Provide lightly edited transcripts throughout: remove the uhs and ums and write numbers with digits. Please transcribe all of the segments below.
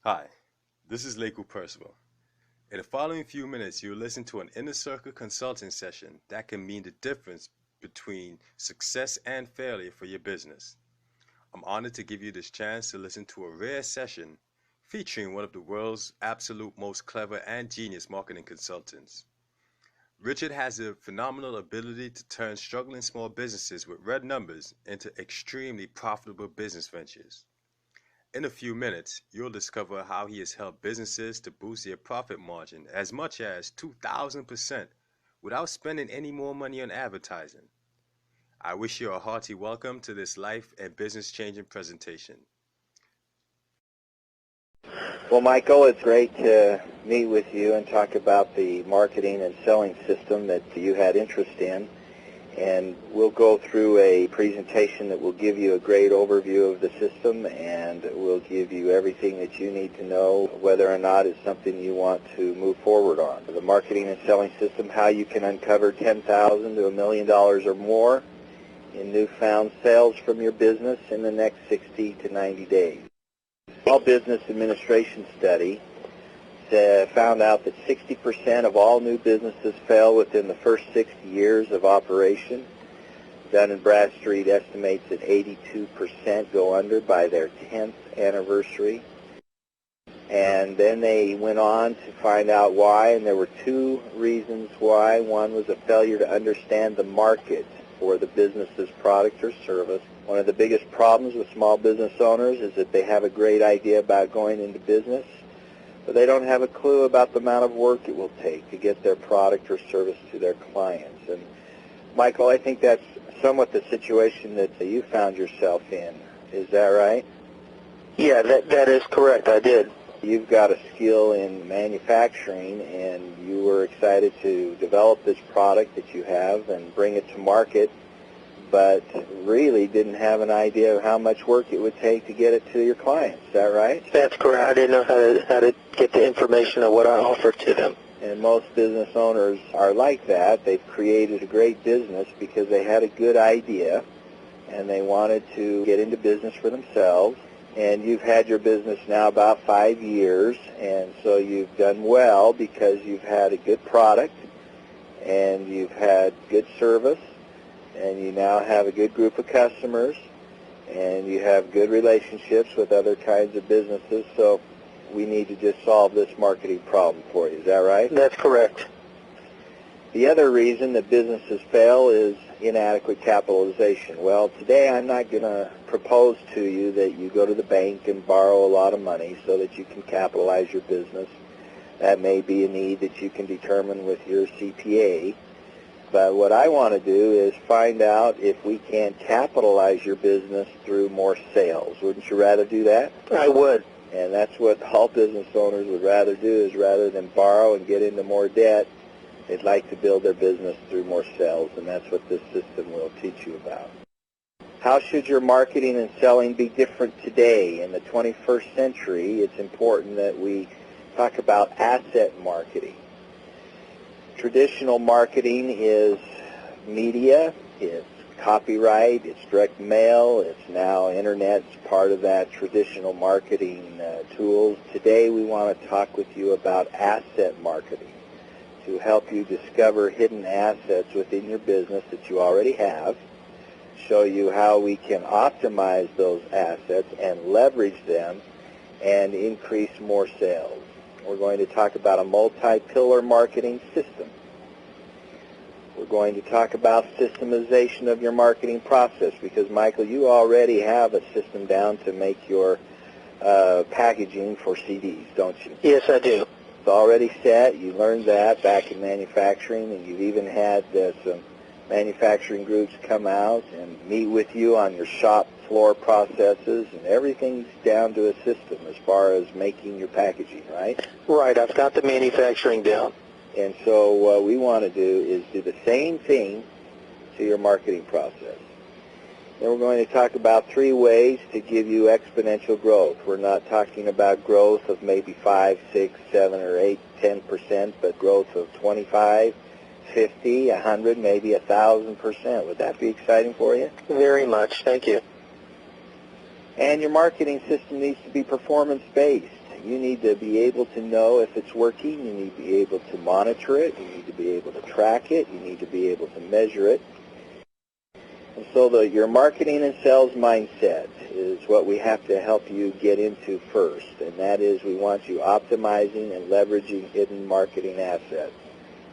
Hi, this is Lakewood Percival. In the following few minutes, you'll listen to an inner circle consulting session that can mean the difference between success and failure for your business. I'm honored to give you this chance to listen to a rare session featuring one of the world's absolute most clever and genius marketing consultants. Richard has a phenomenal ability to turn struggling small businesses with red numbers into extremely profitable business ventures. In a few minutes, you'll discover how he has helped businesses to boost their profit margin as much as 2,000% without spending any more money on advertising. I wish you a hearty welcome to this life and business changing presentation. Well, Michael, it's great to meet with you and talk about the marketing and selling system that you had interest in. And we'll go through a presentation that will give you a great overview of the system, and will give you everything that you need to know whether or not it's something you want to move forward on. The marketing and selling system, how you can uncover $10,000 to $1 million or more in newfound sales from your business in the next 60 to 90 days. Small Business Administration study found out that 60% of all new businesses fail within the first 60 years of operation. Dun & Bradstreet estimates that 82% go under by their 10th anniversary. And then they went on to find out why, and there were two reasons why. One was a failure to understand the market for the business's product or service. One of the biggest problems with small business owners is that they have a great idea about going into business, but they don't have a clue about the amount of work it will take to get their product or service to their clients. And Michael, I think that's somewhat the situation that you found yourself in. Is that right? Yeah, that is correct. I did. You've got a skill in manufacturing, and you were excited to develop this product that you have and bring it to market, but really didn't have an idea of how much work it would take to get it to your clients. Is that right? That's correct. I didn't know how to get the information of what I offered to them. And most business owners are like that. They've created a great business because they had a good idea and they wanted to get into business for themselves. And you've had your business now about 5 years, and so you've done well because you've had a good product and you've had good service, and you now have a good group of customers, and you have good relationships with other kinds of businesses. So we need to just solve this marketing problem for you. Is that right? That's correct. The other reason that businesses fail is inadequate capitalization. Well, today I'm not going to propose to you that you go to the bank and borrow a lot of money so that you can capitalize your business. That may be a need that you can determine with your CPA. But what I want to do is find out if we can capitalize your business through more sales. Wouldn't you rather do that? I would. And that's what all business owners would rather do, is rather than borrow and get into more debt, they'd like to build their business through more sales, and that's what this system will teach you about. How should your marketing and selling be different today? In the 21st century, it's important that we talk about asset marketing. Traditional marketing is media, it's copyright, it's direct mail, it's now internet's part of that traditional marketing tools. Today we want to talk with you about asset marketing to help you discover hidden assets within your business that you already have, show you how we can optimize those assets and leverage them and increase more sales. We're going to talk about a multi-pillar marketing system. We're going to talk about systemization of your marketing process because, Michael, you already have a system down to make your packaging for CDs, don't you? Yes, I do. It's already set. You learned that back in manufacturing, and you've even had some manufacturing groups come out and meet with you on your shop floor processes, and everything's down to a system as far as making your packaging, right? Right. I've got the manufacturing down. And so what we want to do is do the same thing to your marketing process. Then we're going to talk about 3 ways to give you exponential growth. We're not talking about growth of maybe 5, 6, 7, or 8, 10%, but growth of 25, 50, 100, maybe 1,000%. Would that be exciting for you? Very much. Thank you. And your marketing system needs to be performance-based. You need to be able to know if it's working. You need to be able to monitor it. You need to be able to track it. You need to be able to measure it. And so your marketing and sales mindset is what we have to help you get into first, and that is we want you optimizing and leveraging hidden marketing assets.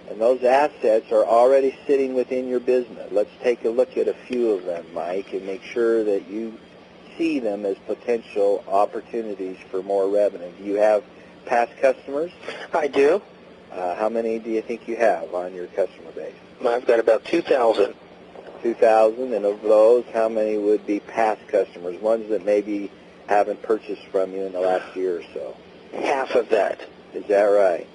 And those assets are already sitting within your business. Let's take a look at a few of them, Mike, and make sure that you see them as potential opportunities for more revenue. Do you have past customers? I do. How many do you think you have on your customer base? I've got about 2,000. 2,000, and of those, how many would be past customers, ones that maybe haven't purchased from you in the last year or so? Half of that. Is that right?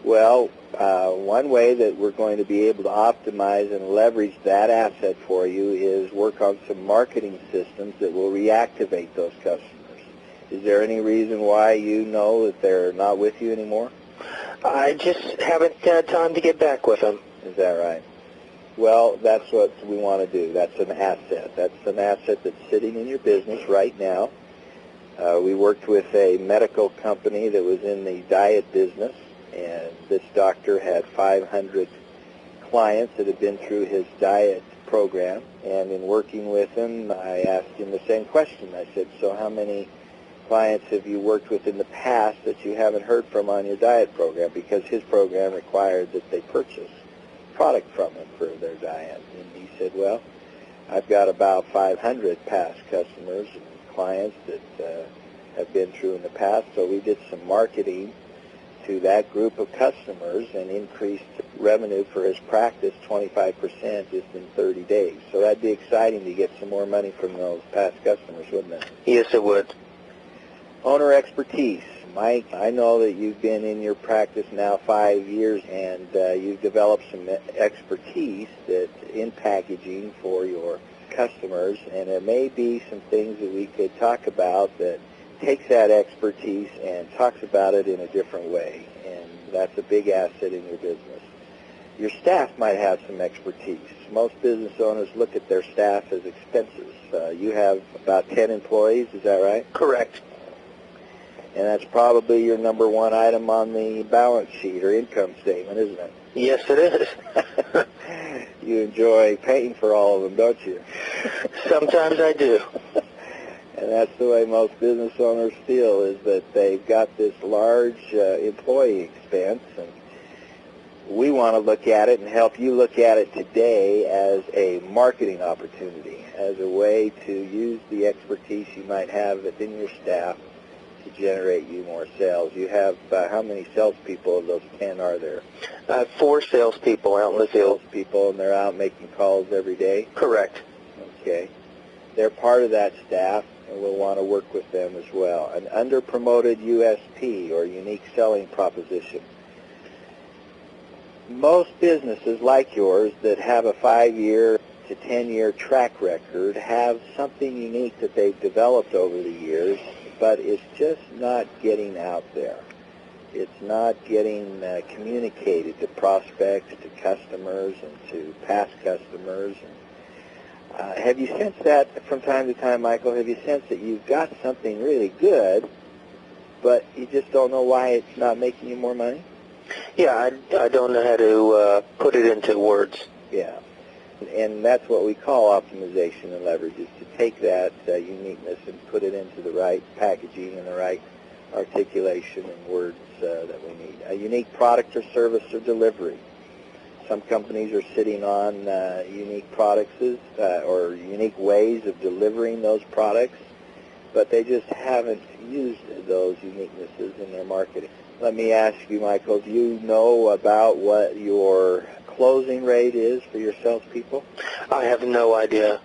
Well, one way that we're going to be able to optimize and leverage that asset for you is work on some marketing systems that will reactivate those customers. Is there any reason why you know that they're not with you anymore? I just haven't had time to get back with them. Is that right? Well, that's what we want to do. That's an asset. That's an asset that's sitting in your business right now. We worked with a medical company that was in the diet business, and this doctor had 500 clients that had been through his diet program. And in working with him, I asked him the same question. I said, so how many clients have you worked with in the past that you haven't heard from on your diet program? Because his program required that they purchase product from him for their diet. And he said, well, I've got about 500 past customers and clients that have been through in the past. So we did some marketing to that group of customers and increased revenue for his practice 25% just in 30 days. So that'd be exciting to get some more money from those past customers, wouldn't it? Yes, it would. Owner expertise. Mike, I know that you've been in your practice now 5 years, and you've developed some expertise in packaging for your customers, and there may be some things that we could talk about that takes that expertise and talks about it in a different way, and that's a big asset in your business. Your staff might have some expertise. Most business owners look at their staff as expenses. You have about 10 employees, is that right? Correct. And that's probably your number one item on the balance sheet or income statement, isn't it? Yes, it is. You enjoy paying for all of them, don't you? Sometimes I do. And that's the way most business owners feel, is that they've got this large employee expense, and we want to look at it and help you look at it today as a marketing opportunity, as a way to use the expertise you might have within your staff to generate you more sales. You have, how many salespeople of those 10 are there? 4 salespeople out in the field. Salespeople, and they're out making calls every day? Correct. Okay. They're part of that staff, and we'll want to work with them as well. An under-promoted USP, or unique selling proposition. Most businesses like yours that have a 5-year to 10-year track record have something unique that they've developed over the years, but it's just not getting out there. It's not getting communicated to prospects, to customers, and to past customers. Have you sensed that from time to time, Michael? Have you sensed that you've got something really good, but you just don't know why it's not making you more money? Yeah, I don't know how to put it into words. Yeah. And that's what we call optimization and leverage, is to take that uniqueness and put it into the right packaging and the right articulation and words that we need. A unique product or service or delivery. Some companies are sitting on unique products or unique ways of delivering those products, but they just haven't used those uniquenesses in their marketing. Let me ask you, Michael, do you know about what your closing rate is for your salespeople? I have no idea.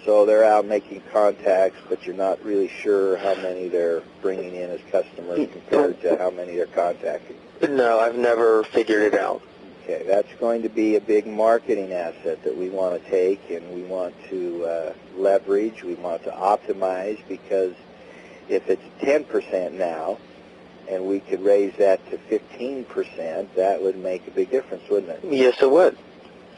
So they're out making contacts, but you're not really sure how many they're bringing in as customers compared to how many they're contacting? No, I've never figured it out. Okay, that's going to be a big marketing asset that we want to take and we want to leverage, we want to optimize, because if it's 10% now and we could raise that to 15%, that would make a big difference, wouldn't it? Yes, it would.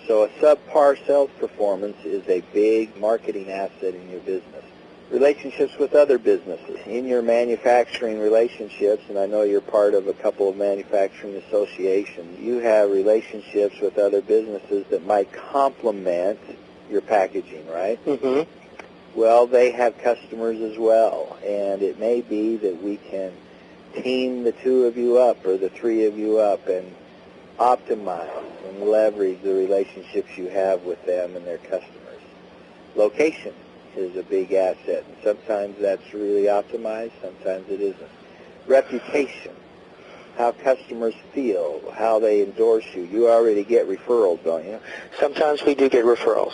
So a subpar sales performance is a big marketing asset in your business. Relationships with other businesses. In your manufacturing relationships, and I know you're part of a couple of manufacturing associations, you have relationships with other businesses that might complement your packaging, right? Mm-hmm. Well, they have customers as well, and it may be that we can team the two of you up or the three of you up and optimize and leverage the relationships you have with them and their customers. Location is a big asset, and sometimes that's really optimized, sometimes it isn't. Reputation, how customers feel, how they endorse you. You already get referrals, don't you? Sometimes we do get referrals.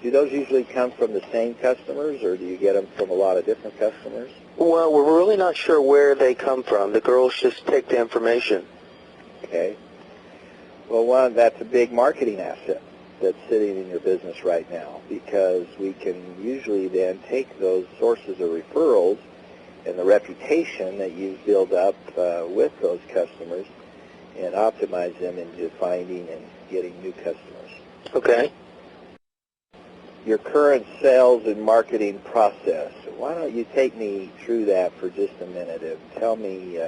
Do those usually come from the same customers, or do you get them from a lot of different customers? Well, we're really not sure where they come from. The girls just take the information. Okay. Well, that's a big marketing asset that's sitting in your business right now, because we can usually then take those sources of referrals and the reputation that you've built up with those customers and optimize them into finding and getting new customers. Okay. Your current sales and marketing process. Why don't you take me through that for just a minute and tell me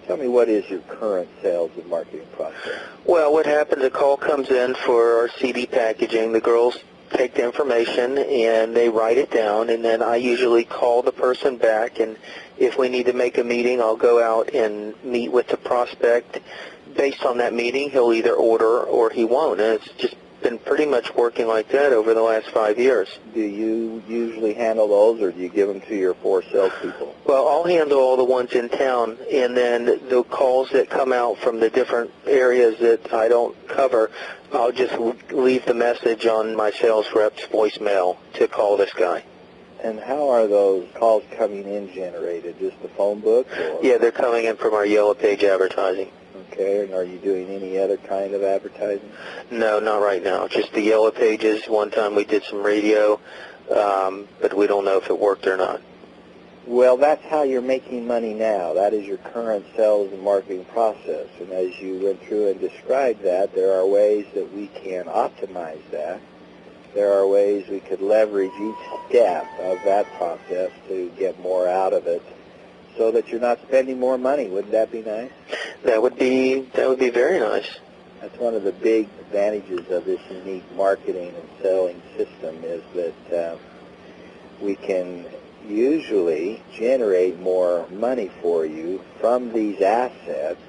what is your current sales and marketing process? Well, what happens, a call comes in for our CD packaging. The girls take the information and they write it down, and then I usually call the person back, and if we need to make a meeting, I'll go out and meet with the prospect. Based on that meeting, he'll either order or he won't, and it's just been pretty much working like that over the last 5 years. Do you usually handle those, or do you give them to your 4 salespeople? Well, I'll handle all the ones in town, and then the calls that come out from the different areas that I don't cover, I'll just leave the message on my sales rep's voicemail to call this guy. And how are those calls coming in generated? Just the phone book? Or? Yeah, they're coming in from our Yellow Page advertising. Okay, and are you doing any other kind of advertising? No, not right now. Just the Yellow Pages. One time we did some radio, but we don't know if it worked or not. Well, that's how you're making money now. That is your current sales and marketing process. And as you went through and described that, there are ways that we can optimize that. There are ways we could leverage each step of that process to get more out of it, so that you're not spending more money. Wouldn't that be nice? That would be very nice. That's one of the big advantages of this unique marketing and selling system, is that we can usually generate more money for you from these assets,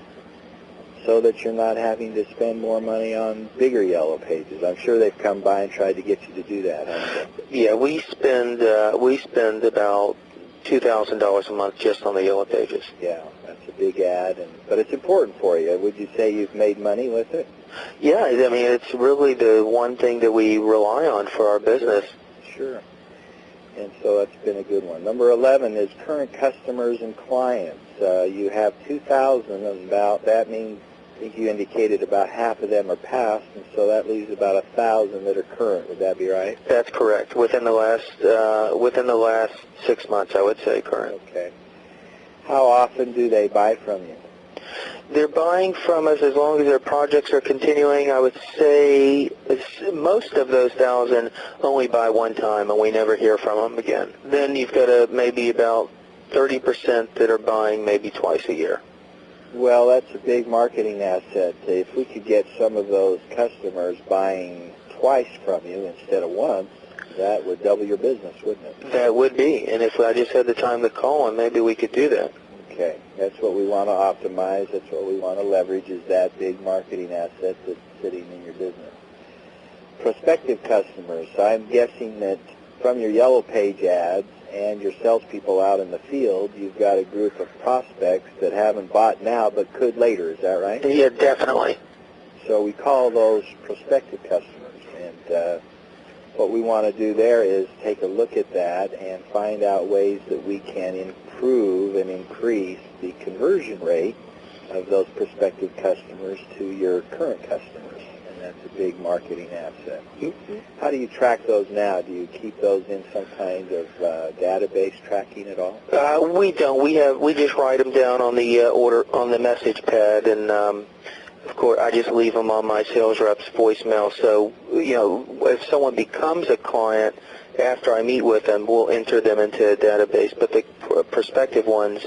so that you're not having to spend more money on bigger Yellow Pages. I'm sure they've come by and tried to get you to do that, haven't they? Yeah, we spend about $2,000 a month just on the Yellow Pages. Yeah, that's a big ad, but it's important for you. Would you say you've made money with it? Yeah, I mean, it's really the one thing that we rely on for our business. Sure. And so that's been a good one. Number 11 is current customers and clients. You have 2,000, and about that means, I think you indicated about half of them are past, and so that leaves about 1,000 that are current. Would that be right? That's correct. Within the last 6 months, I would say current. Okay. How often do they buy from you? They're buying from us as long as their projects are continuing. I would say most of those 1,000 only buy one time, and we never hear from them again. Then you've got maybe about 30% that are buying maybe twice a year. Well, that's a big marketing asset. If we could get some of those customers buying twice from you instead of once, that would double your business, wouldn't it? That would be. And if I just had the time to call them, maybe we could do that. Okay. That's what we want to optimize. That's what we want to leverage, is that big marketing asset that's sitting in your business. Prospective customers. I'm guessing that from your Yellow Page ads and your salespeople out in the field, you've got a group of prospects that haven't bought now but could later. Is that right? Yeah, definitely. So we call those prospective customers. And what we want to do there is take a look at that and find out ways that we can improve and increase the conversion rate of those prospective customers to your current customers. And that's a big marketing asset. Mm-hmm. How do you track those now? Do you keep those in some kind of database tracking at all? We don't. We just write them down on the message pad, and of course I just leave them on my sales rep's voicemail. So if someone becomes a client, after I meet with them, we'll enter them into a database, but the prospective ones,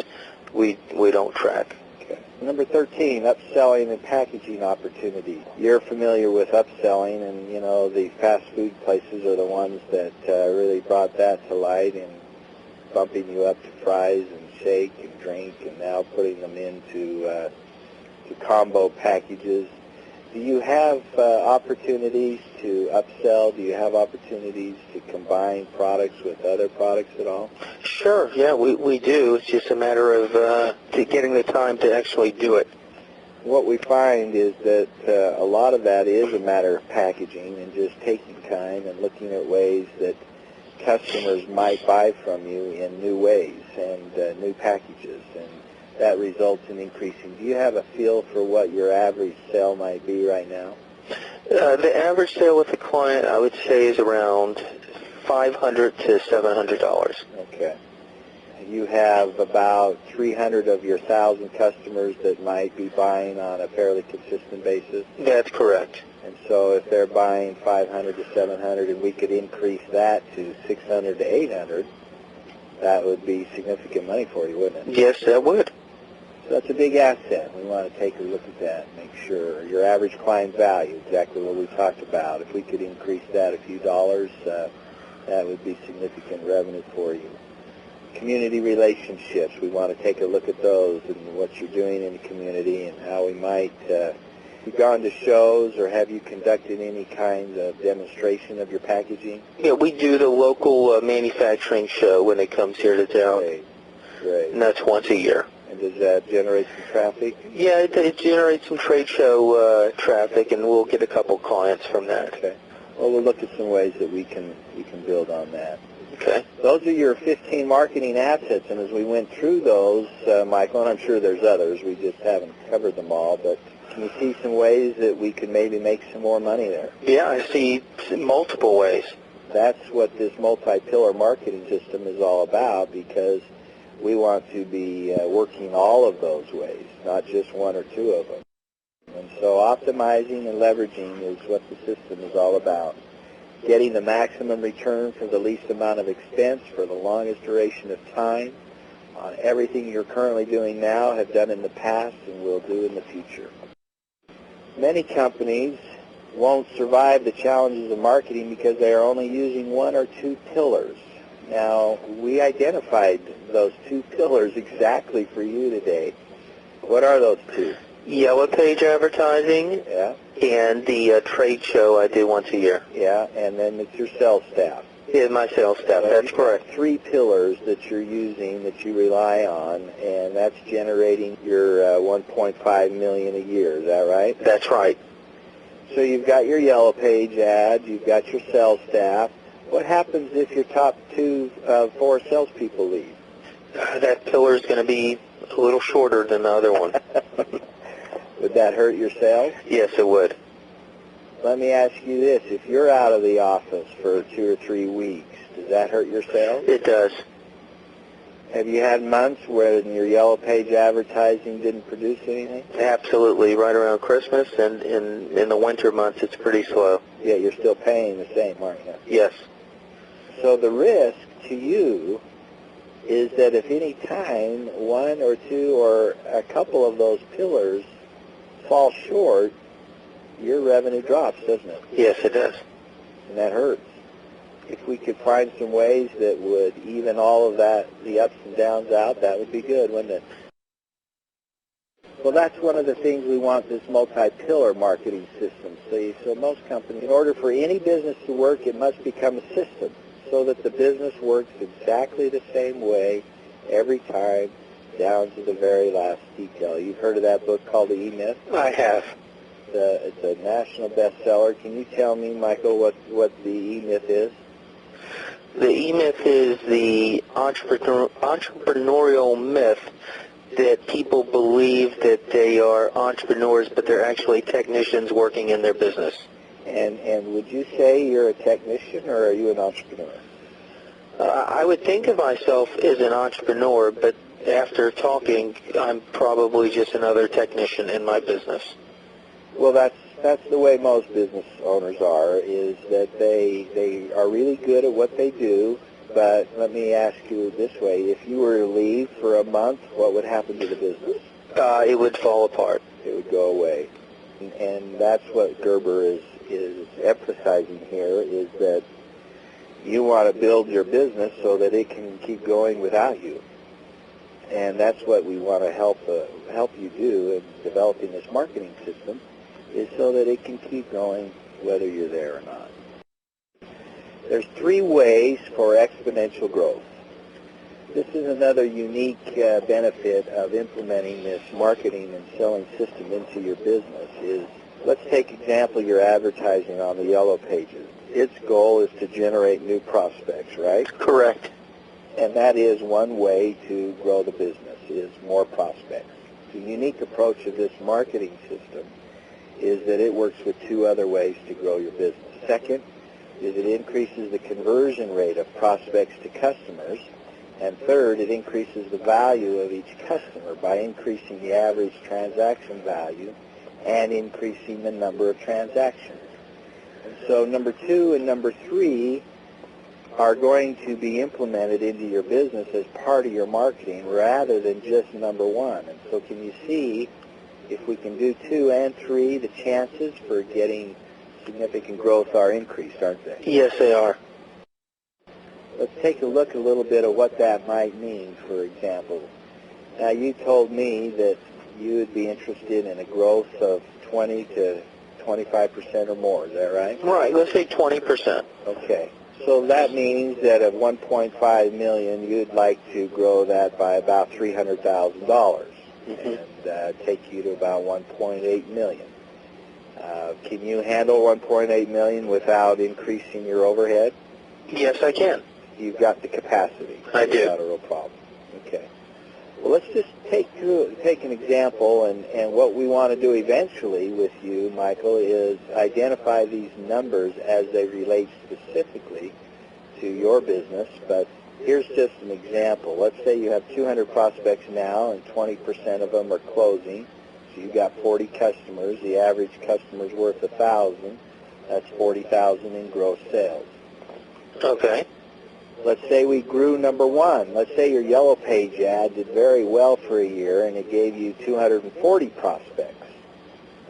we don't track. Okay. Number 13, upselling and packaging opportunities. You're familiar with upselling, and you know the fast food places are the ones that really brought that to light, and bumping you up to fries and shake and drink, and now putting them into to combo packages. Do you have opportunities to upsell? Do you have opportunities to combine products with other products at all? Sure, yeah, we do. It's just a matter of getting the time to actually do it. What we find is that a lot of that is a matter of packaging and just taking time and looking at ways that customers might buy from you in new ways and new packages, and that results in increasing. Do you have a feel for what your average sale might be right now? The average sale with a client, I would say, is around $500 to $700. Okay. You have about 300 of your 1,000 customers that might be buying on a fairly consistent basis? That's correct. And so if they're buying 500 to 700 and we could increase that to 600 to 800, that would be significant money for you, wouldn't it? Yes, that would. So that's a big asset. We want to take a look at that and make sure your average client value, exactly what we talked about, if we could increase that a few dollars, that would be significant revenue for you. Community relationships, we want to take a look at those and what you're doing in the community and how we might, you've gone to shows or have you conducted any kind of demonstration of your packaging? Yeah, we do the local manufacturing show when it comes here to town. Great, great. And that's once a year. And does that generate some traffic? Yeah, it generates some trade show traffic, and we'll get a couple clients from that. Okay. Well, we'll look at some ways that we can build on that. Okay. Those are your 15 marketing assets, and as we went through those, Michael, and I'm sure there's others, we just haven't covered them all, but can you see some ways that we could maybe make some more money there? Yeah, I see multiple ways. That's what this multi-pillar marketing system is all about, because we want to be working all of those ways, not just one or two of them. And so optimizing and leveraging is what the system is all about. Getting the maximum return for the least amount of expense for the longest duration of time on everything you're currently doing now, have done in the past, and will do in the future. Many companies won't survive the challenges of marketing because they are only using one or two pillars. Now, we identified those two pillars exactly for you today. What are those two? Yellow page advertising, Yeah, and the trade show I do once a year. yeah, and then it's your sales staff. Yeah, my sales staff, So that's you've correct. got three pillars that you're using, that you rely on, and that's generating your $1.5 million a year. Is that right? That's right. So you've got your Yellow Page ad, you've got your sales staff. What happens if your top 2 of 4 salespeople leave? That pillar is going to be a little shorter than the other one. Would that hurt your sales? Yes, it would. Let me ask you this. If you're out of the office for 2 or 3 weeks, does that hurt your sales? It does. Have you had months where your Yellow Page advertising didn't produce anything? Absolutely. Right around Christmas and in the winter months, it's pretty slow. Yet you're still paying the same, aren't you? Yes. So the risk to you is that if any time one or two or a couple of those pillars fall short, your revenue drops, doesn't it? Yes, it does. And that hurts. If we could find some ways that would even all of that, the ups and downs out, that would be good, wouldn't it? Well, that's one of the things we want this multi-pillar marketing system. See, so most companies, in order for any business to work, it must become a system so that the business works exactly the same way every time, down to the very last detail. You've heard of that book called The E-Myth? I have. It's a national bestseller. Can you tell me, Michael, what the E-Myth is? The E-Myth is the entrepreneurial myth that people believe that they are entrepreneurs, but they're actually technicians working in their business. And would you say you're a technician, or are you an entrepreneur? I would think of myself as an entrepreneur, but after talking, I'm probably just another technician in my business. Well, that's That's the way most business owners are, is that they are really good at what they do, but let me ask you this way. If you were to leave for a month, what would happen to the business? It would fall apart. It would go away. And that's what Gerber is emphasizing here, is that you want to build your business so that it can keep going without you. And that's what we want to help you do in developing this marketing system, is so that it can keep going whether you're there or not. There's 3 ways for exponential growth. This is another unique benefit of implementing this marketing and selling system into your business. Let's take example your advertising on the Yellow Pages. Its goal is to generate new prospects, right? Correct. And that is one way to grow the business, is more prospects. The unique approach of this marketing system is that it works with 2 other ways to grow your business. Second is it increases the conversion rate of prospects to customers. And third, it increases the value of each customer by increasing the average transaction value and increasing the number of transactions. And so number 2 and number 3 are going to be implemented into your business as part of your marketing rather than just number 1. And so can you see, if we can do 2 and 3, the chances for getting significant growth are increased, aren't they? Yes, they are. Let's take a look a little bit at what that might mean, for example. Now, you told me that you would be interested in a growth of 20 to 25% or more. Is that right? Right. Let's say 20%. Okay. So that means that of $1.5 million, you'd like to grow that by about $300,000 and take you to about $1.8 million. Can you handle $1.8 million without increasing your overhead? Yes, I can. You've got the capacity. I do. Not a real problem. Okay. Well, let's just take an example, and what we want to do eventually with you, Michael, is identify these numbers as they relate specifically to your business. But here's just an example. Let's say you have 200 prospects now, and 20% of them are closing. So you've got 40 customers. The average customer's worth $1,000. That's $40,000 in gross sales. Okay. Let's say we grew number 1. Let's say your Yellow Page ad did very well for a year and it gave you 240 prospects.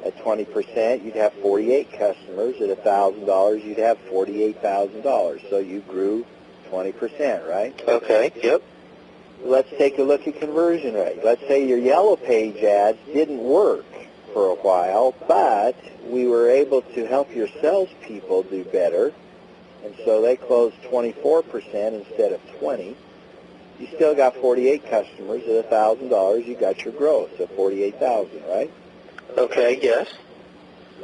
At 20%, you'd have 48 customers. At $1,000, you'd have $48,000. So you grew 20%, right? Okay, yep. Let's take a look at conversion rate. Let's say your Yellow Page ads didn't work for a while, but we were able to help your salespeople do better. And so they closed 24% instead of 20. You still got 48 customers at $1,000. You got your growth, so 48,000, right? Okay, yes.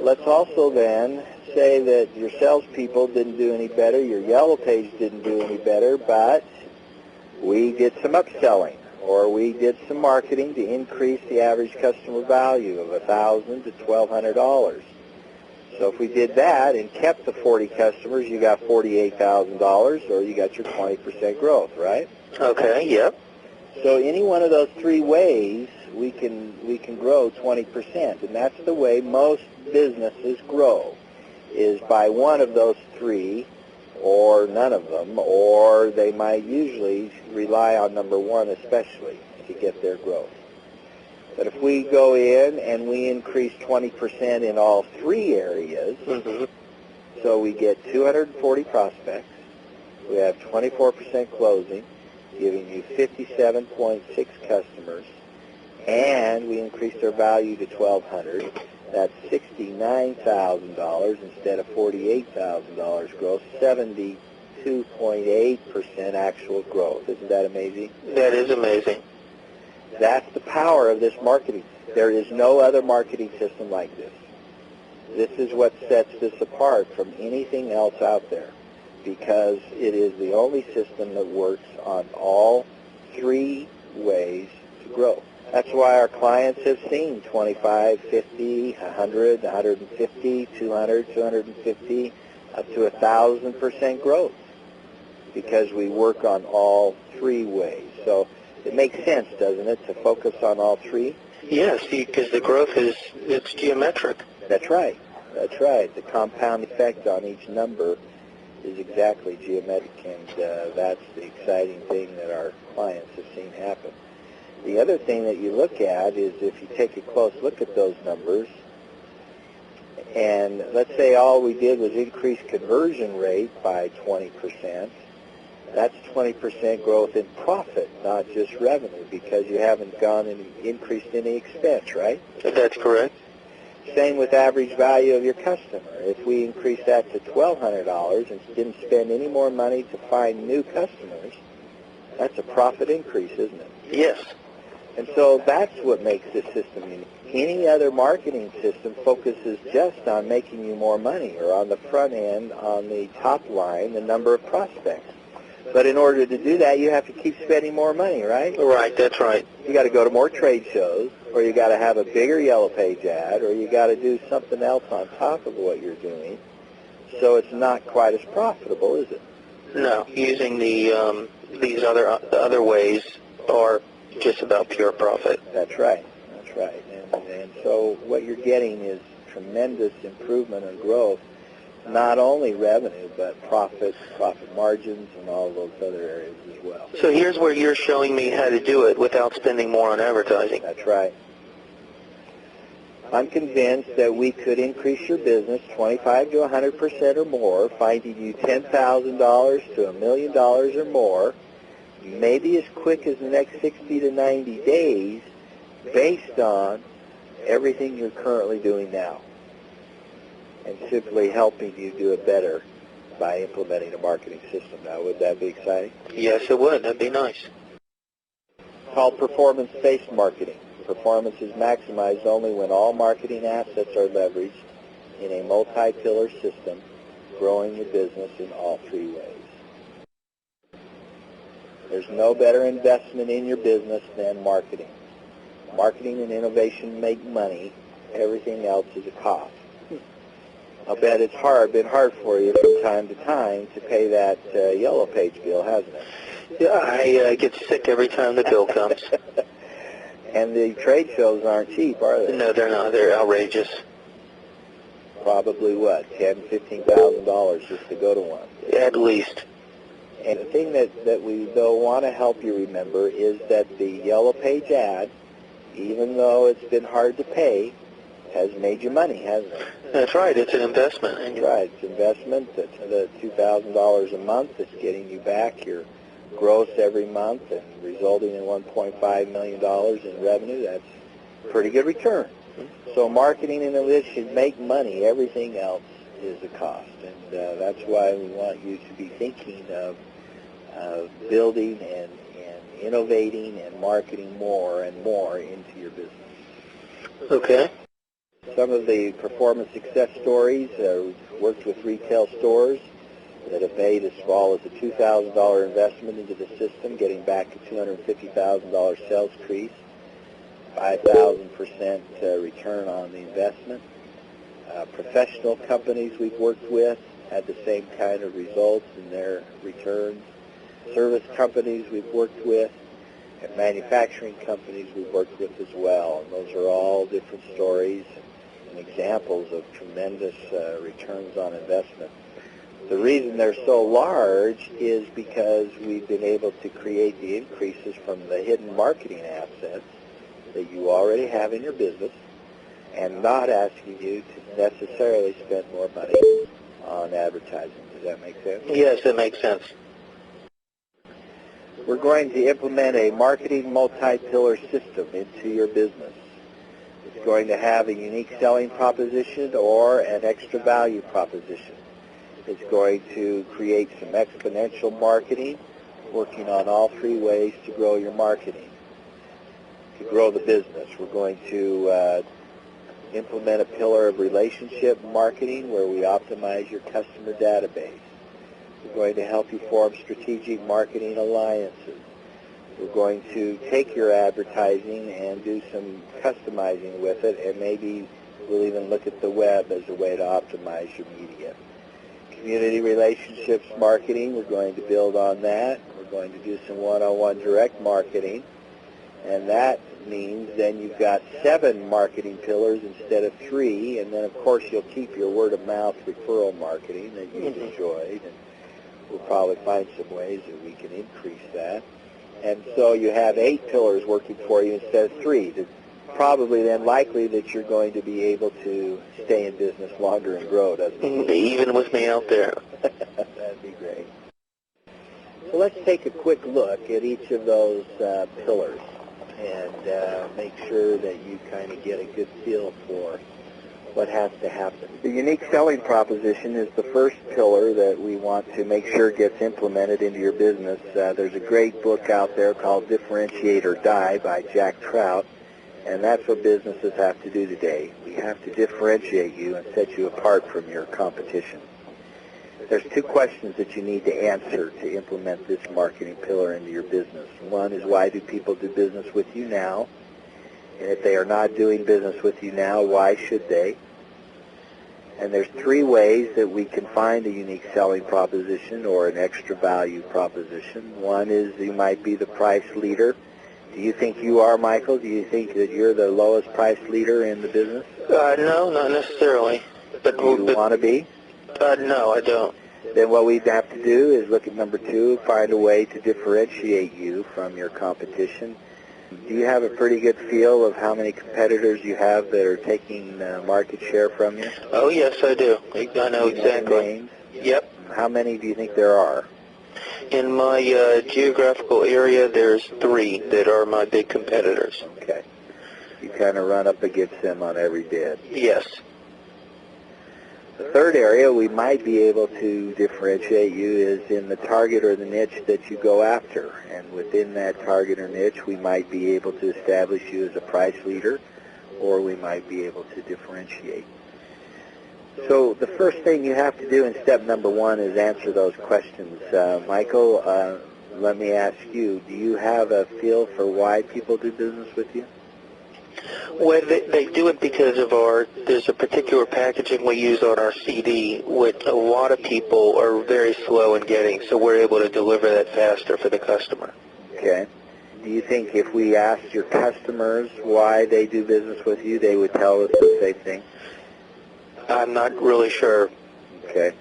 Let's also then say that your salespeople didn't do any better, your Yellow Page didn't do any better, but we did some upselling, or we did some marketing to increase the average customer value of $1,000 to $1,200. So if we did that and kept the 40 customers, you got $48,000, or you got your 20% growth, right? Okay, yep. So any one of those 3 ways, we can grow 20%, and that's the way most businesses grow, is by one of those 3, or none of them, or they might usually rely on number 1 especially to get their growth. But if we go in and we increase 20% in all 3 areas, so we get 240 prospects, we have 24% closing, giving you 57.6 customers, and we increase their value to $1,200, that's $69,000 instead of $48,000 growth, 72.8% actual growth. Isn't that amazing? That is amazing. That's the power of this marketing. There is no other marketing system like this. This is what sets this apart from anything else out there, because it is the only system that works on all 3 ways to grow. That's why our clients have seen 25, 50, 100, 150, 200, 250, up to 1,000% growth, because we work on all 3 ways. So it makes sense, doesn't it, to focus on all 3? Yes, because the growth it's geometric. That's right. That's right. The compound effect on each number is exactly geometric, and that's the exciting thing that our clients have seen happen. The other thing that you look at is if you take a close look at those numbers, and let's say all we did was increase conversion rate by 20%, that's 20% growth in profit, not just revenue, because you haven't gone and increased any expense, right? That's correct. Same with average value of your customer. If we increase that to $1,200 and didn't spend any more money to find new customers, that's a profit increase, isn't it? Yes. And so that's what makes this system unique. Any other marketing system focuses just on making you more money, or on the front end, on the top line, the number of prospects. But in order to do that, you have to keep spending more money, right? Right, that's right. You got to go to more trade shows, or you got to have a bigger Yellow Page ad, or you got to do something else on top of what you're doing. So it's not quite as profitable, is it? No, using the these other ways are just about pure profit. That's right. That's right. And so what you're getting is tremendous improvement and growth, not only revenue, but profit margins, and all those other areas as well. So here's where you're showing me how to do it without spending more on advertising. That's right. I'm convinced that we could increase your business 25 to 100% or more, finding you $10,000 to $1 million or more, maybe as quick as the next 60 to 90 days, based on everything you're currently doing now, and simply helping you do it better by implementing a marketing system. Now, would that be exciting? Yes, it would. That'd be nice. It's called performance-based marketing. Performance is maximized only when all marketing assets are leveraged in a multi-pillar system, growing your business in all three ways. There's no better investment in your business than marketing. Marketing and innovation make money. Everything else is a cost. I'll bet it's been hard for you from time to time to pay that Yellow Page bill, hasn't it? Yeah, I get sick every time the bill comes. And the trade shows aren't cheap, are they? No, they're not. They're outrageous. Probably what, $10,000, $15,000 just to go to one? At least. And the thing that we though want to help you remember is that the Yellow Page ad, even though it's been hard to pay, has made you money, hasn't it? That's right. It's an investment. That's right. It's investment. It's the $2,000 a month. It's getting you back your gross every month and resulting in $1.5 million in revenue. That's a pretty good return. So marketing and innovation make money. Everything else is a cost. And that's why we want you to be thinking of building and innovating and marketing more and more into your business. Okay. Some of the performance success stories, worked with retail stores that have made as small as a $2,000 investment into the system, getting back a $250,000 sales increase, 5,000% return on the investment. Professional companies we've worked with had the same kind of results in their returns. Service companies we've worked with, and manufacturing companies we've worked with as well. And those are all different stories and examples of tremendous returns on investment. The reason they're so large is because we've been able to create the increases from the hidden marketing assets that you already have in your business, and not asking you to necessarily spend more money on advertising. Does that make sense? Yes, it makes sense. We're going to implement a marketing multi-pillar system into your business. It's going to have a unique selling proposition or an extra value proposition. It's going to create some exponential marketing, working on all three ways to grow your marketing, to grow the business. We're going to implement a pillar of relationship marketing where we optimize your customer database. We're going to help you form strategic marketing alliances. We're going to take your advertising and do some customizing with it, and maybe we'll even look at the web as a way to optimize your media. Community relationships marketing, we're going to build on that. We're going to do some one-on-one direct marketing, and that that means then you've got 7 marketing pillars instead of 3, and then of course you'll keep your word-of-mouth referral marketing that you've enjoyed, and we'll probably find some ways that we can increase that. And so you have 8 pillars working for you instead of 3. It's probably then likely that you're going to be able to stay in business longer and grow, doesn't it? Even with me out there. That'd be great. So let's take a quick look at each of those pillars and make sure that you kind of get a good feel for what has to happen. The unique selling proposition is the first pillar that we want to make sure gets implemented into your business. There's a great book out there called Differentiate or Die by Jack Trout, and that's what businesses have to do today. We have to differentiate you and set you apart from your competition. There's 2 questions that you need to answer to implement this marketing pillar into your business. One is, why do people do business with you now? And if they are not doing business with you now, why should they? And there's 3 ways that we can find a unique selling proposition or an extra value proposition. One is you might be the price leader. Do you think you are, Michael? Do you think that you're the lowest price leader in the business? No, not necessarily. But Do you want to be? No, I don't. Then what we'd have to do is look at number 2, find a way to differentiate you from your competition. Do you have a pretty good feel of how many competitors you have that are taking market share from you? Oh, yes, I do. I know exactly. Names? Yep. How many do you think there are? In my geographical area, there's 3 that are my big competitors. Okay. You kind of run up against them on every bid. Yes. The third area we might be able to differentiate you is in the target or the niche that you go after. And within that target or niche, we might be able to establish you as a price leader, or we might be able to differentiate. So the first thing you have to do in step number 1 is answer those questions. Michael, let me ask you, do you have a feel for why people do business with you? Well, they do it because of there's a particular packaging we use on our CD, which a lot of people are very slow in getting, so we're able to deliver that faster for the customer. Okay. Do you think if we asked your customers why they do business with you, they would tell us the same thing? I'm not really sure. Okay.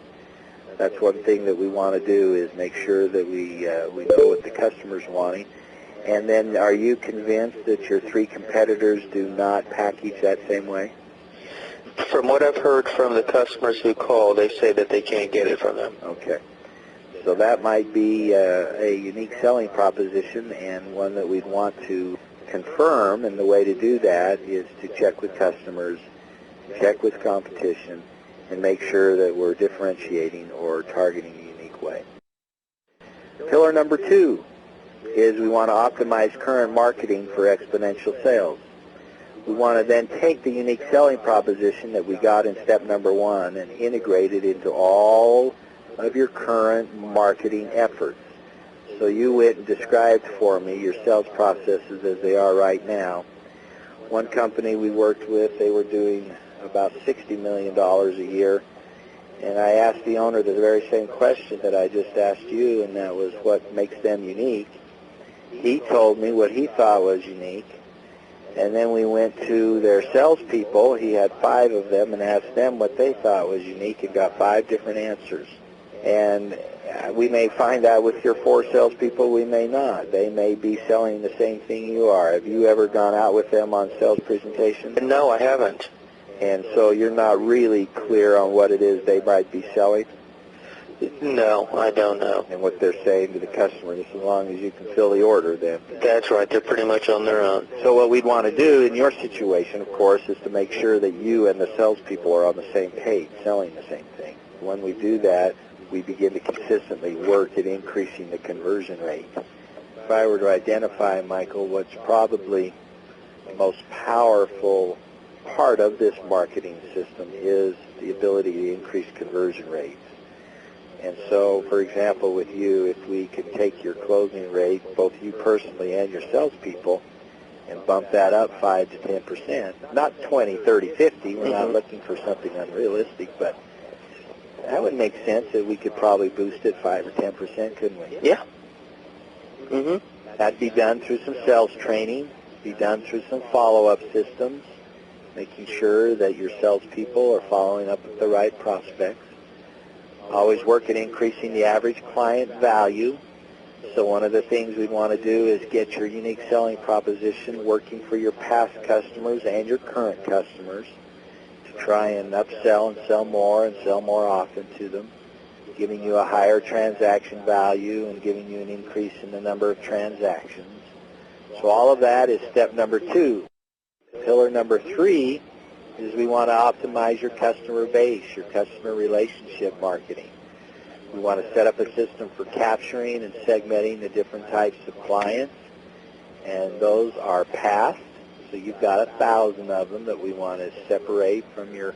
That's one thing that we want to do, is make sure that we know what the customer's wanting. And then, are you convinced that your 3 competitors do not package that same way? From what I've heard from the customers who call, they say that they can't get it from them. Okay. So that might be a unique selling proposition, and one that we'd want to confirm, and the way to do that is to check with customers, check with competition, and make sure that we're differentiating or targeting a unique way. Pillar number 2 is we want to optimize current marketing for exponential sales. We want to then take the unique selling proposition that we got in step number 1 and integrate it into all of your current marketing efforts. So you went and described for me your sales processes as they are right now. One company we worked with, they were doing about $60 million a year, and I asked the owner the very same question that I just asked you, and that was what makes them unique. He told me what he thought was unique, and then we went to their salespeople. He had 5 of them, and asked them what they thought was unique, and got 5 different answers. And we may find out with your 4 salespeople, we may not. They may be selling the same thing you are. Have you ever gone out with them on sales presentations? No, I haven't. And so you're not really clear on what it is they might be selling? No, I don't know. And what they're saying to the customer, just as long as you can fill the order, then. That's right. They're pretty much on their own. So what we'd want to do in your situation, of course, is to make sure that you and the salespeople are on the same page, selling the same thing. When we do that, we begin to consistently work at increasing the conversion rate. If I were to identify, Michael, what's probably the most powerful part of this marketing system is the ability to increase conversion rates. And so, for example, with you, if we could take your closing rate, both you personally and your salespeople, and bump that up 5 to 10%, not 20, 30, 50, we're not looking for something unrealistic, but that would make sense that we could probably boost it 5 or 10%, couldn't we? Yeah. That'd be done through some sales training, be done through some follow-up systems, making sure that your salespeople are following up with the right prospects. Always work at increasing the average client value. So one of the things we want to do is get your unique selling proposition working for your past customers and your current customers to try and upsell and sell more often to them, giving you a higher transaction value and giving you an increase in the number of transactions. So all of that is step number 2. Pillar number 3 is we want to optimize your customer base, your customer relationship marketing. We want to set up a system for capturing and segmenting the different types of clients, and those are past. So you've got 1,000 of them that we want to separate from your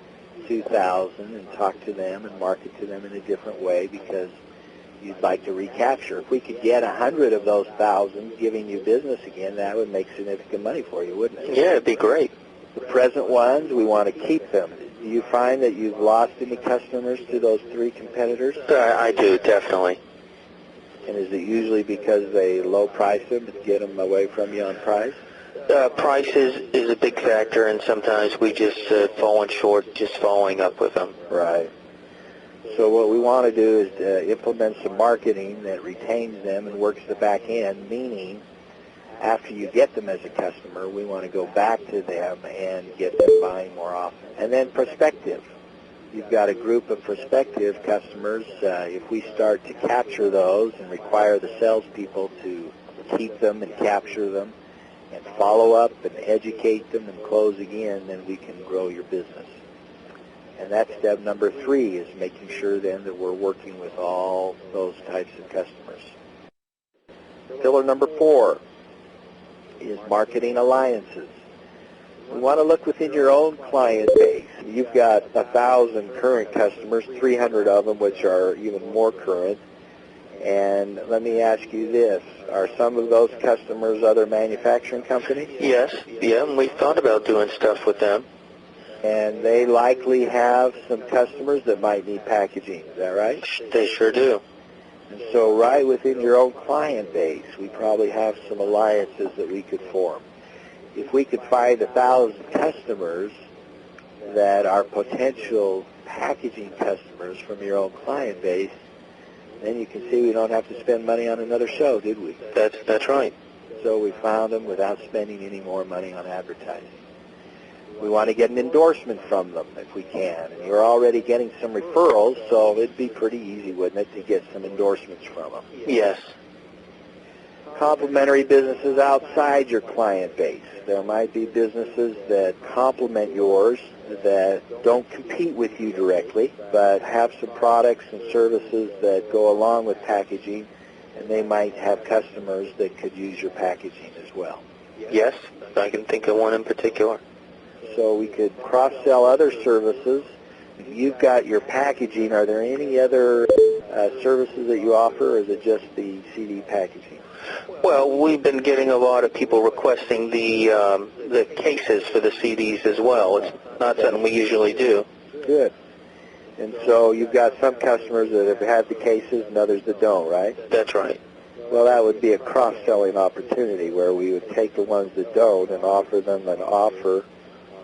2,000 and talk to them and market to them in a different way because you'd like to recapture. If we could get 100 of those 1,000 giving you business again, that would make significant money for you, wouldn't it? Yeah, it'd be great. The present ones, we want to keep them. Do you find that you've lost any customers to those 3 competitors? I do, definitely. And is it usually because they low price them and get them away from you on price? Price is a big factor, and sometimes we just falling short just following up with them. Right. So what we want to do is implement some marketing that retains them and works the back end, meaning after you get them as a customer, we want to go back to them and get them buying more often. And then prospective. You've got a group of prospective customers. If we start to capture those and require the salespeople to keep them and capture them and follow up and educate them and close again, then we can grow your business. And that's step number 3, is making sure then that we're working with all those types of customers. Pillar number 4 is marketing alliances. We want to look within your own client base. You've got 1,000 current customers, 300 of them which are even more current. And let me ask you this, are some of those customers other manufacturing companies? Yes, yeah, and we've thought about doing stuff with them. And they likely have some customers that might need packaging, is that right? They sure do. And so right within your own client base, we probably have some alliances that we could form. If we could find 1,000 customers that are potential packaging customers from your own client base, then you can see we don't have to spend money on another show, did we? That's right. So we found them without spending any more money on advertising. We want to get an endorsement from them if we can. And you're already getting some referrals, so it'd be pretty easy, wouldn't it, to get some endorsements from them? Yes. Complementary businesses outside your client base. There might be businesses that complement yours that don't compete with you directly, but have some products and services that go along with packaging, and they might have customers that could use your packaging as well. Yes, I can think of one in particular. So we could cross-sell other services. You've got your packaging. Are there any other services that you offer, or is it just the CD packaging? Well, we've been getting a lot of people requesting the cases for the CDs as well. It's not something we usually do. Good. And so you've got some customers that have had the cases and others that don't, right? That's right. Well, that would be a cross-selling opportunity where we would take the ones that don't and offer them an offer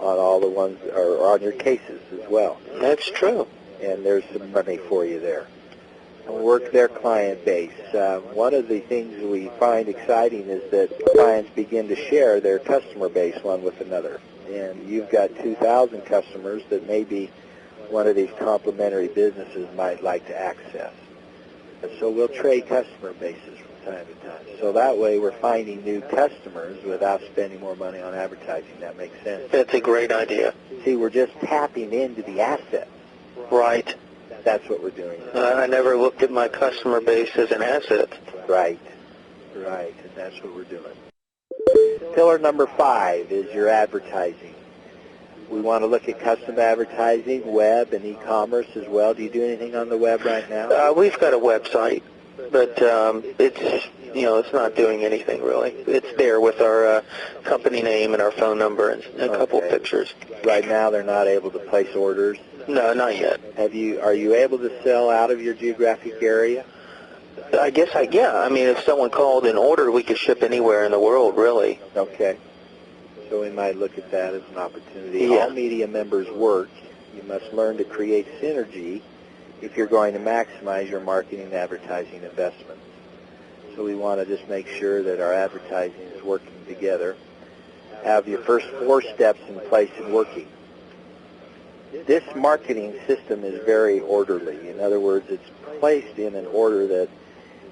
on all the ones, or on your cases as well. That's true. And there's some money for you there. And work their client base. One of the things we find exciting is that clients begin to share their customer base one with another. And you've got 2,000 customers that maybe one of these complementary businesses might like to access. And so we'll trade customer bases from time to time. So that way we're finding new customers without spending more money on advertising. That makes sense. That's a great idea. See, we're just tapping into the assets. Right. That's what we're doing. I never looked at my customer base as an asset. Right. Right. And that's what we're doing. Pillar number 5 is your advertising. We want to look at custom advertising, web, and e-commerce as well. Do you do anything on the web right now? We've got a website, but it's not doing anything really. It's there with our company name and our phone number and a couple of pictures. Right now they're not able to place orders? No, not yet. Are you able to sell out of your geographic area? I guess, yeah. I mean, if someone called and ordered, we could ship anywhere in the world, really. Okay. So we might look at that as an opportunity. Yeah. All media members work. You must learn to create synergy if you're going to maximize your marketing and advertising investments. So we want to just make sure that our advertising is working together. Have your first 4 steps in place and working. This marketing system is very orderly. In other words, it's placed in an order that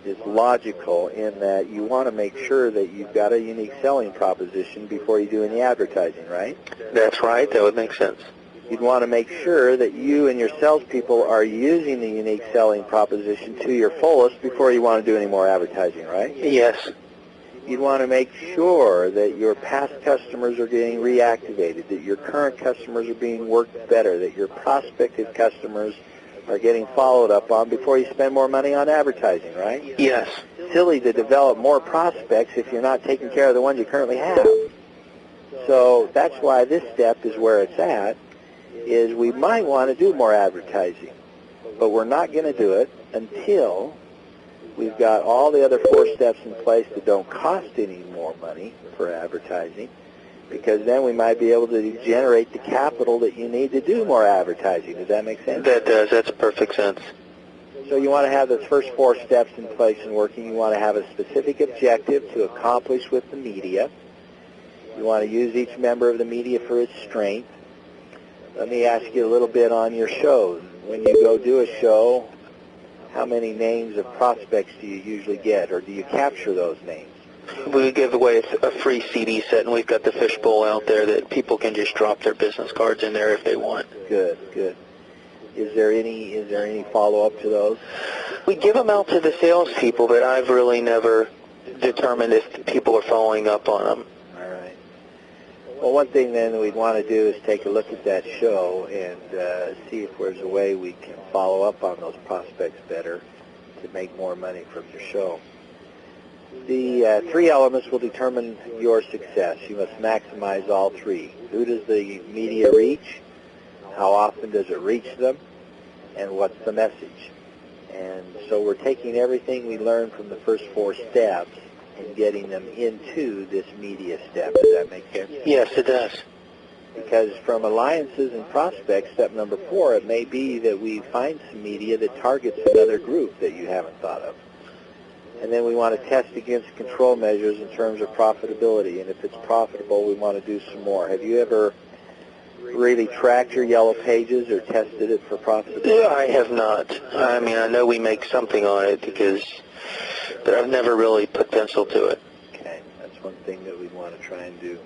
is logical in that you want to make sure that you've got a unique selling proposition before you do any advertising, right? That's right. That would make sense. You'd want to make sure that you and your salespeople are using the unique selling proposition to your fullest before you want to do any more advertising, right? Yes. You'd want to make sure that your past customers are getting reactivated, that your current customers are being worked better, that your prospective customers are getting followed up on before you spend more money on advertising, right? Yes. Silly to develop more prospects if you're not taking care of the ones you currently have. So that's why this step is where it's at, is we might want to do more advertising, but we're not going to do it until we've got all the other 4 steps in place that don't cost any more money for advertising, because then we might be able to generate the capital that you need to do more advertising. Does that make sense? That does. That's perfect sense. So you want to have those first 4 steps in place and working. You want to have a specific objective to accomplish with the media. You want to use each member of the media for its strength. Let me ask you a little bit on your shows. When you go do a show, how many names of prospects do you usually get, or do you capture those names? We give away a free CD set, and we've got the fishbowl out there that people can just drop their business cards in there if they want. Good, good. Is there any follow-up to those? We give them out to the salespeople, but I've really never determined if people are following up on them. All right. Well, one thing then that we'd want to do is take a look at that show and see if there's a way we can follow up on those prospects better to make more money from your show. The 3 elements will determine your success. You must maximize all 3. Who does the media reach? How often does it reach them? And what's the message? And so we're taking everything we learned from the first 4 steps and getting them into this media step. Does that make sense? Yes, it does. Because from alliances and prospects, step number 4, it may be that we find some media that targets another group that you haven't thought of. And then we want to test against control measures in terms of profitability. And if it's profitable, we want to do some more. Have you ever really tracked your yellow pages or tested it for profitability? Yeah, I have not. I mean, I know we make something on it but I've never really put pencil to it. Okay, that's one thing that we want to try and do.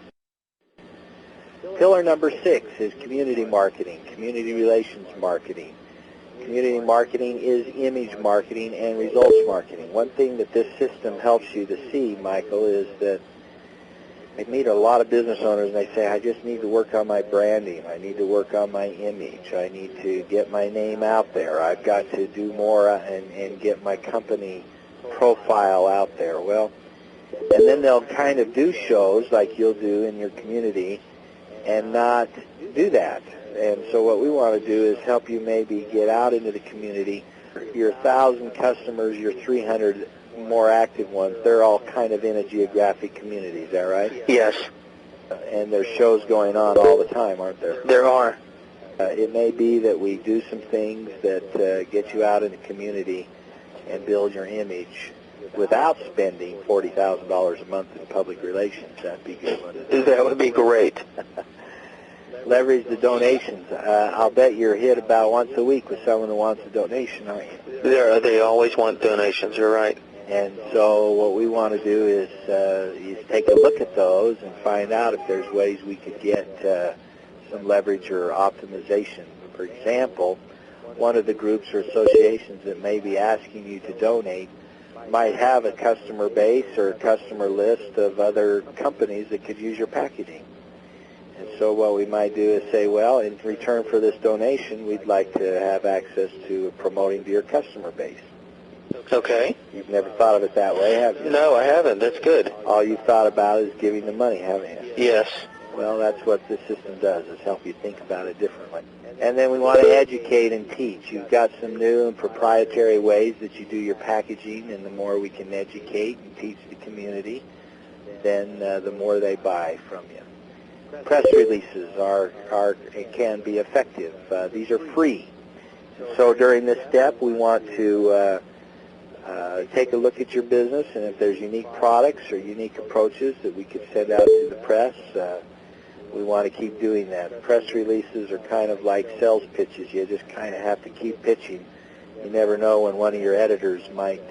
Pillar number 6 is community marketing, community relations marketing. Community marketing is image marketing and results marketing. One thing that this system helps you to see, Michael, is that I meet a lot of business owners and they say, I just need to work on my branding. I need to work on my image. I need to get my name out there. I've got to do more and get my company profile out there. Well, and then they'll kind of do shows like you'll do in your community and not do that. And so what we want to do is help you maybe get out into the community. Your 1,000 customers, your 300 more active ones, they're all kind of in a geographic community, is that right? Yes. And there's shows going on all the time, aren't there? There are. It may be that we do some things that get you out in the community and build your image without spending $40,000 a month in public relations. That'd be good, wouldn't it? That would be great. Leverage the donations. I'll bet you're hit about once a week with someone who wants a donation, aren't you? They always want donations, you're right. And so what we want to do is take a look at those and find out if there's ways we could get some leverage or optimization. For example, one of the groups or associations that may be asking you to donate might have a customer base or a customer list of other companies that could use your packaging. And so what we might do is say, well, in return for this donation, we'd like to have access to promoting to your customer base. Okay. You've never thought of it that way, have you? No, I haven't. That's good. All you've thought about is giving the money, haven't you? Yes. Well, that's what this system does, is help you think about it differently. And then we want to educate and teach. You've got some new and proprietary ways that you do your packaging, and the more we can educate and teach the community, then the more they buy from you. press releases can be effective. These are free. So during this step, we want to take a look at your business, and if there's unique products or unique approaches that we could send out to the press, we want to keep doing that. Press releases are kind of like sales pitches. You just kind of have to keep pitching. You never know when one of your editors might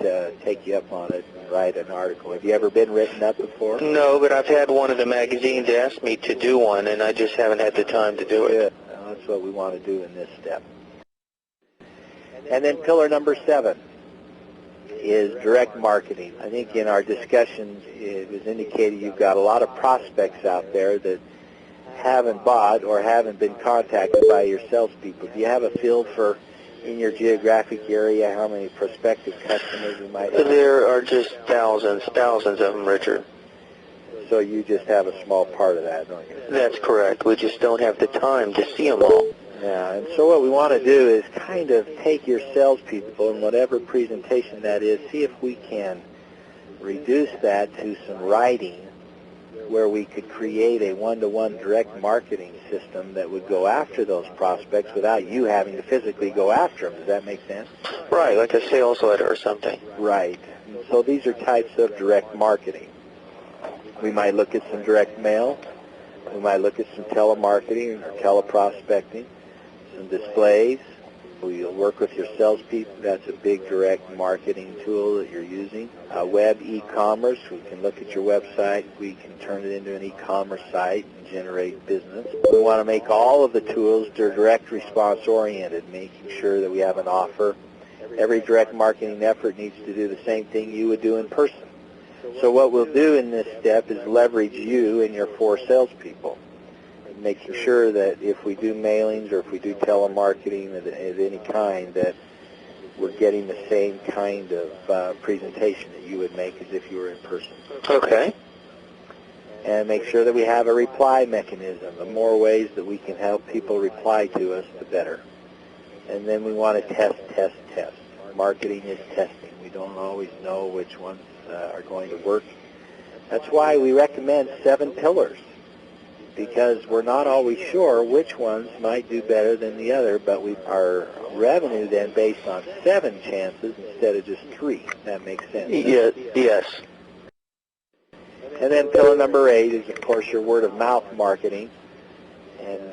take you up on it and write an article. Have you ever been written up before? No, but I've had one of the magazines ask me to do one, and I just haven't had the time to do it. Good. Well, that's what we want to do in this step. And then pillar number 7 is direct marketing. I think in our discussions it was indicated you've got a lot of prospects out there that haven't bought or haven't been contacted by your salespeople. Do you have a feel for, in your geographic area, how many prospective customers you might have? There are just thousands of them, Richard. So you just have a small part of that, don't you? That's correct. We just don't have the time to see them all. Yeah, and so what we want to do is kind of take your salespeople and whatever presentation that is, see if we can reduce that to some writing where we could create a one-to-one direct marketing system that would go after those prospects without you having to physically go after them. Does that make sense? Right, like a sales letter or something. Right. And so these are types of direct marketing. We might look at some direct mail. We might look at some telemarketing or teleprospecting, some displays. We'll work with your salespeople. That's a big direct marketing tool that you're using. Web e-commerce. We can look at your website. We can turn it into an e-commerce site and generate business. We want to make all of the tools direct response oriented, making sure that we have an offer. Every direct marketing effort needs to do the same thing you would do in person. So what we'll do in this step is leverage you and your 4 salespeople, making sure that if we do mailings or if we do telemarketing of any kind, that we're getting the same kind of presentation that you would make as if you were in person. Okay. And make sure that we have a reply mechanism. The more ways that we can help people reply to us, the better. And then we want to test. Marketing is testing. We don't always know which ones are going to work. That's why we recommend 7 pillars, because we're not always sure which ones might do better than the other, but our revenue then based on 7 chances instead of just 3. That makes sense. Yes. And then pillar number 8 is, of course, your word-of-mouth marketing, and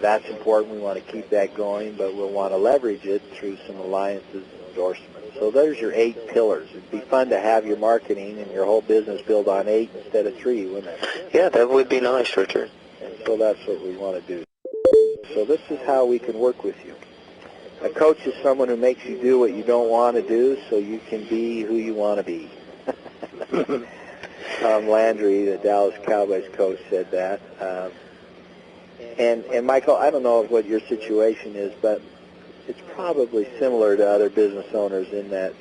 that's important. We want to keep that going, but we'll want to leverage it through some alliances and endorsements. So there's your 8 pillars. It'd be fun to have your marketing and your whole business build on 8 instead of 3, wouldn't it? Yeah, that would be nice, Richard. And so that's what we want to do. So this is how we can work with you. A coach is someone who makes you do what you don't want to do so you can be who you want to be. Tom Landry, the Dallas Cowboys coach, said that. And Michael, I don't know what your situation is, but it's probably similar to other business owners in that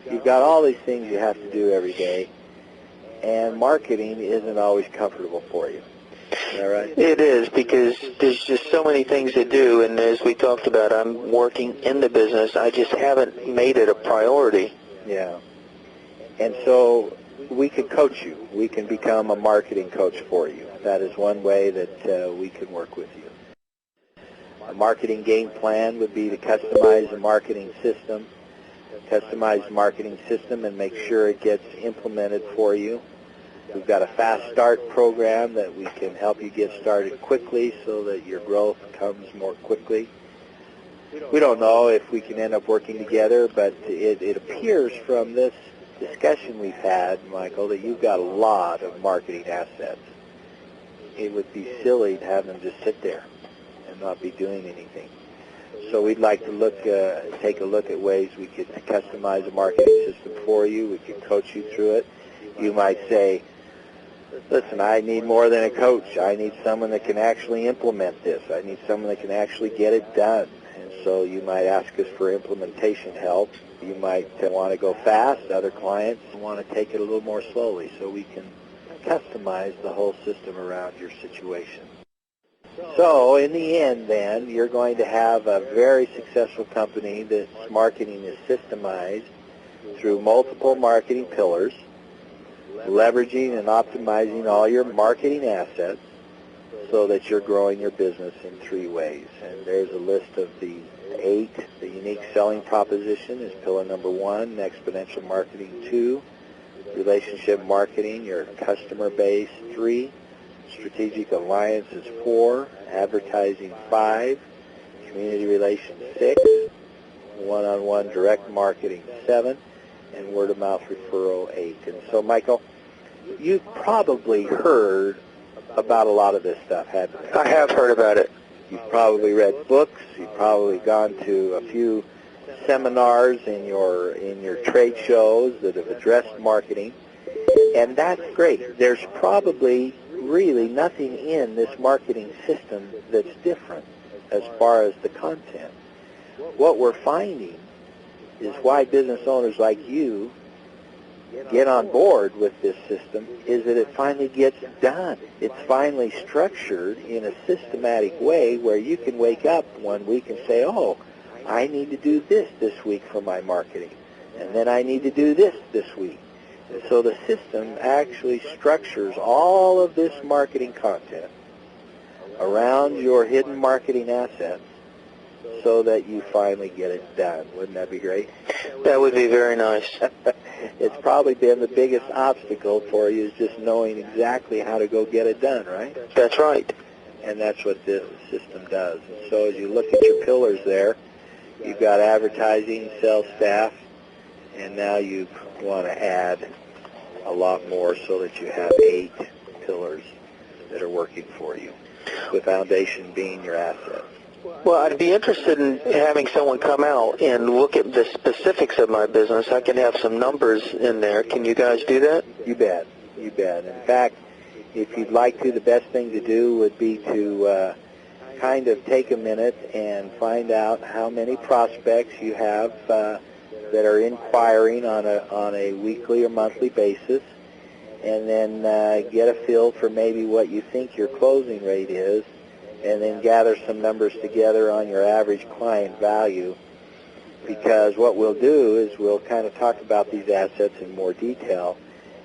you've got all these things you have to do every day, and marketing isn't always comfortable for you. Is that right? It is, because there's just so many things to do, and as we talked about, I'm working in the business. I just haven't made it a priority. Yeah. And so we can coach you. We can become a marketing coach for you. That is one way that we can work with you. A marketing game plan would be to customize a marketing system, and make sure it gets implemented for you. We've got a fast start program that we can help you get started quickly so that your growth comes more quickly. We don't know if we can end up working together, but it appears from this discussion we've had, Michael, that you've got a lot of marketing assets. It would be silly to have them just sit there and not be doing anything. So we'd like to take a look at ways we could customize a marketing system for you. We could coach you through it. You might say, listen, I need more than a coach. I need someone that can actually implement this. I need someone that can actually get it done. And so you might ask us for implementation help. You might want to go fast. Other clients want to take it a little more slowly, so we can customize the whole system around your situation. So in the end, then, you're going to have a very successful company that's marketing is systemized through multiple marketing pillars, leveraging and optimizing all your marketing assets so that you're growing your business in 3 ways. And there's a list of these 8. The unique selling proposition is pillar number 1, exponential marketing 2, relationship marketing, your customer base 3, strategic alliances 4, advertising 5, community relations 6, one-on-one direct marketing 7, and word-of-mouth referral 8. And so, Michael, you've probably heard about a lot of this stuff, haven't you? I have heard about it. You've probably read books. You've probably gone to a few seminars in your trade shows that have addressed marketing, and that's great. There's probably really nothing in this marketing system that's different as far as the content. What we're finding is why business owners like you get on board with this system is that it finally gets done. It's finally structured in a systematic way where you can wake up one week and say, oh, I need to do this week for my marketing, and then I need to do this week. And so the system actually structures all of this marketing content around your hidden marketing assets so that you finally get it done. Wouldn't that be great? That would be very nice. It's probably been the biggest obstacle for you is just knowing exactly how to go get it done, right? That's right. And that's what this system does. And so as you look at your pillars there, you've got advertising, sales staff, and now you want to add a lot more so that you have 8 pillars that are working for you, the foundation being your assets. Well, I'd be interested in having someone come out and look at the specifics of my business. I can have some numbers in there. Can you guys do that? You bet. You bet. In fact, if you'd like to, the best thing to do would be to kind of take a minute and find out how many prospects you have that are inquiring on a weekly or monthly basis, and then get a feel for maybe what you think your closing rate is, and then gather some numbers together on your average client value, because what we'll do is we'll kind of talk about these assets in more detail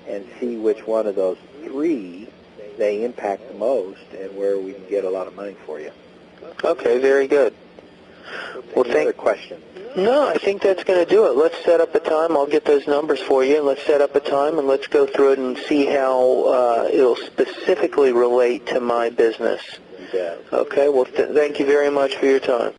and see which one of those 3 they impact the most and where we can get a lot of money for you. Okay, very good. Well, Any other questions? No, I think that's going to do it. Let's set up a time. I'll get those numbers for you. Let's set up a time and let's go through it and see how it'll specifically relate to my business. Yeah. Okay, well, thank you very much for your time.